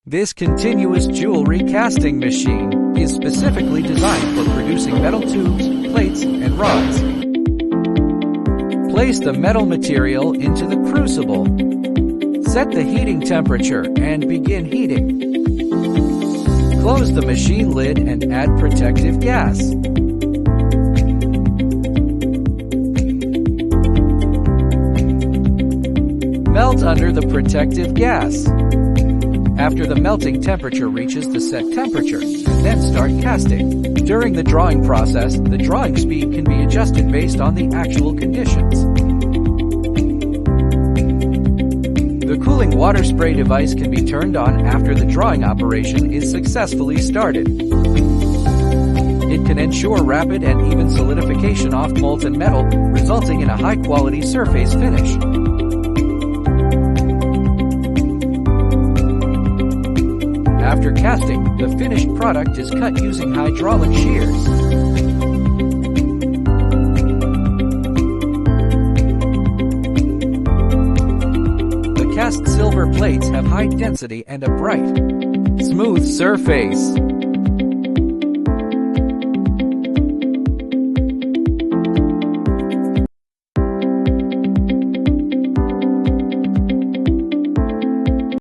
This continuous jewelry casting machine is specifically designed for producing metal tubes, plates, and rods. Place the metal material into the crucible. Set the heating temperature and begin heating. Close the machine lid and add protective gas. Melt under the protective gas. After the melting temperature reaches the set temperature, then start casting. During the drawing process, the drawing speed can be adjusted based on the actual conditions. The cooling water spray device can be turned on after the drawing operation is successfully started. It can ensure rapid and even solidification off molten metal, resulting in a high-quality surface finish. After casting, the finished product is cut using hydraulic shears. The cast silver plates have high density and a bright, smooth surface.